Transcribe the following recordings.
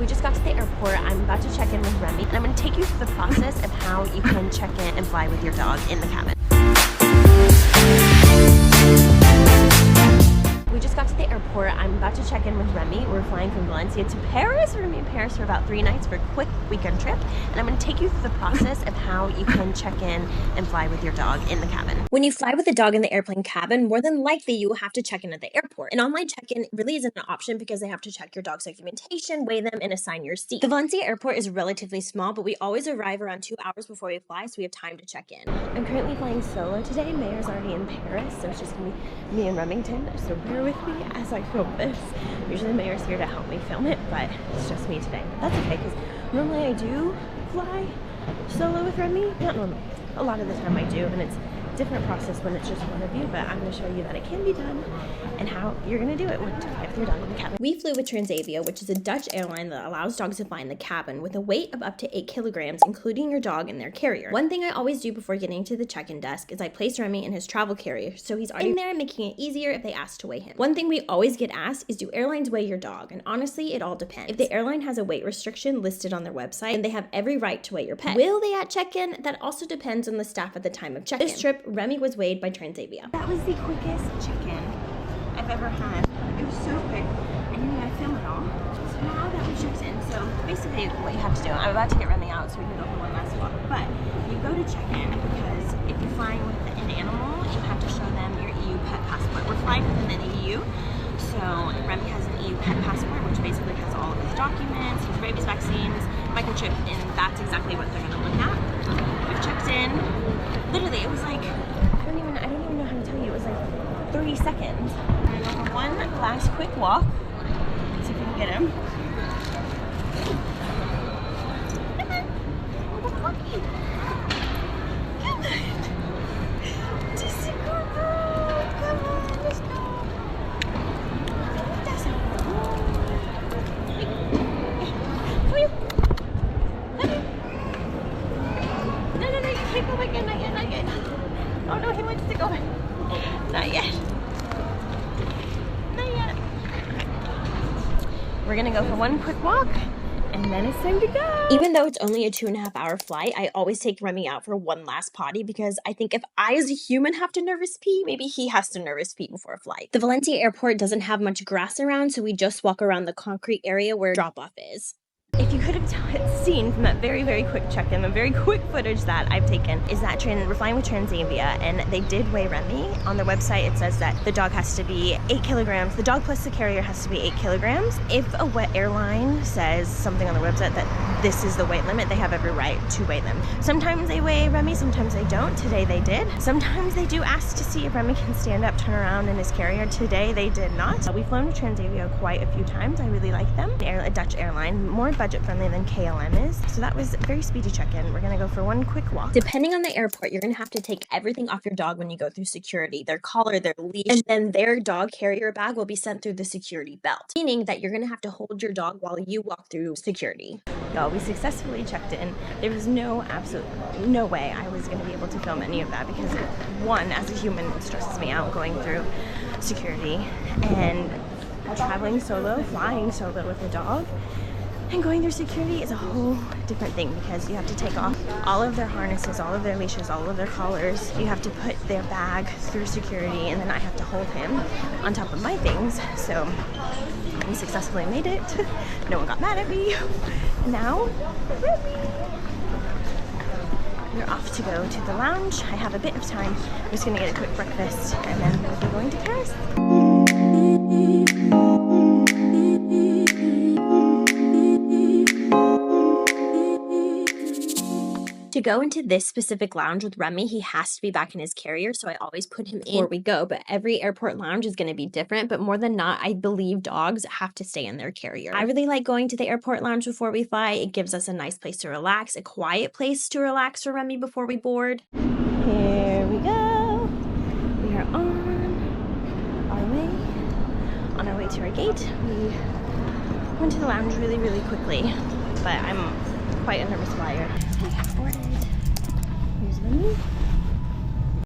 just got to the airport. I'm about to check in with Remy, and I'm going to take you through the process of how you can check in and fly with your dog in the cabin. We just got to the airport. I'm about to check in with Remy. We're flying from Valencia to Paris. We're going to be in Paris for about 3 nights for a quick weekend trip. And I'm going to take you through the process of how you can check in and fly with your dog in the cabin. When you fly with a dog in the airplane cabin, more than likely you will have to check in at the airport. An online check-in really isn't an option because they have to check your dog's documentation, weigh them, and assign your seat. The Valencia airport is relatively small, but we always arrive around 2 hours before we fly, so we have time to check in. I'm currently flying solo today. Mayor's already in Paris, so it's just going to be me and Remington. So bear with me as I film this. Usually Mayor's here to help me film it, but it's just me today. But that's okay, because normally I do fly solo with Remy. Not normally. A lot of the time I do, and it's a different process when it's just one of you, but I'm going to show you that it can be done and how you're going to do it if you're done in the cabin. We flew with Transavia, which is a Dutch airline that allows dogs to fly in the cabin with a weight of up to 8 kilograms, including your dog in their carrier. One thing I always do before getting to the check-in desk is I place Remy in his travel carrier, so he's already in there, making it easier if they ask to weigh him. One thing we always get asked is, do airlines weigh your dog? And honestly, it all depends. If the airline has a weight restriction listed on their website, and they have every right to weigh your pet. Will they at check-in? That also depends on the staff at the time of check-in. This trip, Remy was weighed by Transavia. That was the quickest check-in I've ever had. It was so quick. I didn't even film it all. So now that we checked in, so basically what you have to do, I'm about to get Remy out so we can go for one last walk, but you go to check-in because if you're flying with an animal, you have to show them your EU pet passport. We're flying within the EU, so Remy has an EU pet passport, which basically has all of his documents, his rabies vaccines, microchip, and that's exactly what they're gonna look at. We've checked in. Literally, it was like, I don't even know how to tell you, it was like 30 seconds. We're gonna go for one last quick walk. See if we can get him. Come on, little puppy. Come on. Just go around. Come on, let's go. That's it. Come here. No, you can't go back in, not yet. Oh no, he wants to go back. Not yet. We're gonna go for one quick walk, and then it's time to go. Even though it's only a 2.5-hour flight, I always take Remy out for one last potty because I think if I as a human have to nervous pee, maybe he has to nervous pee before a flight. The Valencia airport doesn't have much grass around, so we just walk around the concrete area where drop-off is. If you could have seen from that very, very quick check-in, the very quick footage that I've taken, is that we're flying with Transavia, and they did weigh Remy. On their website, it says that the dog has to be 8 kilograms. The dog plus the carrier has to be 8 kilograms. If a wet airline says something on their website that this is the weight limit, they have every right to weigh them. Sometimes they weigh Remy, sometimes they don't. Today they did. Sometimes they do ask to see if Remy can stand up, turn around in his carrier. Today they did not. We've flown with Transavia quite a few times. I really like them. A Dutch airline, more budget friendly than KLM is. So that was a very speedy check-in. We're gonna go for one quick walk. Depending on the airport, you're gonna have to take everything off your dog when you go through security. Their collar, their leash, and then their dog carrier bag will be sent through the security belt. Meaning that you're gonna have to hold your dog while you walk through security. Y'all, we successfully checked in. There was absolutely no way I was gonna be able to film any of that because one, as a human, it stresses me out going through security, and traveling solo, flying solo with a dog, and going through security is a whole different thing because you have to take off all of their harnesses, all of their leashes, all of their collars. You have to put their bag through security, and then I have to hold him on top of my things. So we successfully made it. No one got mad at me. Now, we're off to go to the lounge. I have a bit of time. I'm just gonna get a quick breakfast, and then we'll be going to Paris. To go into this specific lounge with Remy, he has to be back in his carrier, so I always put him in before we go, but every airport lounge is going to be different, but more than not, I believe dogs have to stay in their carrier. I really like going to the airport lounge before we fly. It gives us a nice place to relax, a quiet place to relax for Remy before we board. Here we go. We are on our way to our gate. We went to the lounge really, really quickly, but I'm quite a nervous flyer. We have boarded. Here's Remy.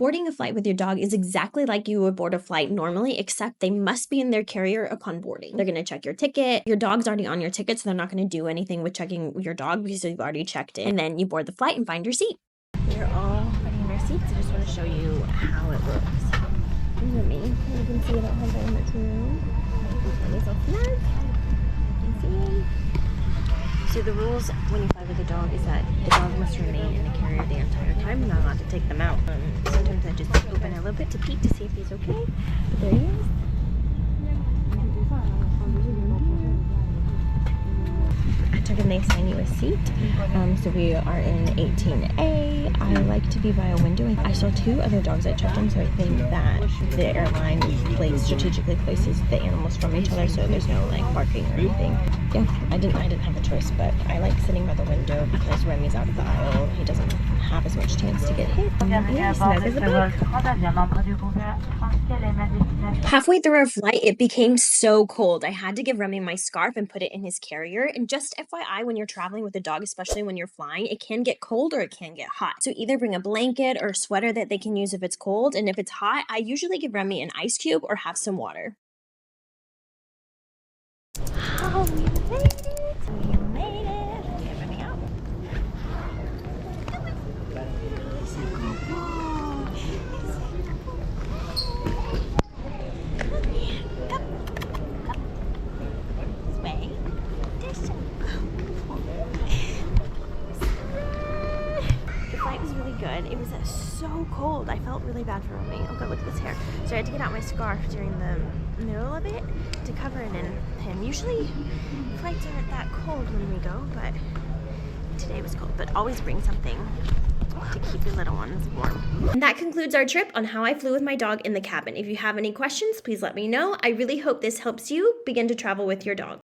Boarding a flight with your dog is exactly like you would board a flight normally, except they must be in their carrier upon boarding. They're gonna check your ticket. Your dog's already on your ticket, so they're not gonna do anything with checking your dog because you've already checked in. And then you board the flight and find your seat. We're all putting in our seats. I just want to show you how it looks. Look at me. You can see I don't have very much room. It's all snug. You can see him. So the rules when you fly with a dog is that the dog must remain in the carrier the entire time. I'm not allowed to take them out. Sometimes I just open a little bit to peek to see if he's okay. But there he is. At check-in they assign you a seat. So we are in 18A. I like to be by a window. I saw 2 other dogs at check-in, so I think that the airline strategically places the animals from each other, so there's no like barking or anything. Yeah, I didn't have a choice, but I like sitting by the window because Remy's out of the aisle. He doesn't have as much chance to get hit. Yeah, snug as a bug. Halfway through our flight, it became so cold. I had to give Remy my scarf and put it in his carrier. And just FYI, when you're traveling with a dog, especially when you're flying, it can get cold or it can get hot. So either bring a blanket or a sweater that they can use if it's cold. And if it's hot, I usually give Remy an ice cube or have some water. Oh, we made it! We made it! Let me get Remy out. Good. It was so cold. I felt really bad for Remy. Oh god, look at this hair. So I had to get out my scarf during the middle of it to cover it in him. Usually flights aren't that cold when we go, but today was cold. But always bring something to keep your little ones warm. And that concludes our trip on how I flew with my dog in the cabin. If you have any questions, please let me know. I really hope this helps you begin to travel with your dog.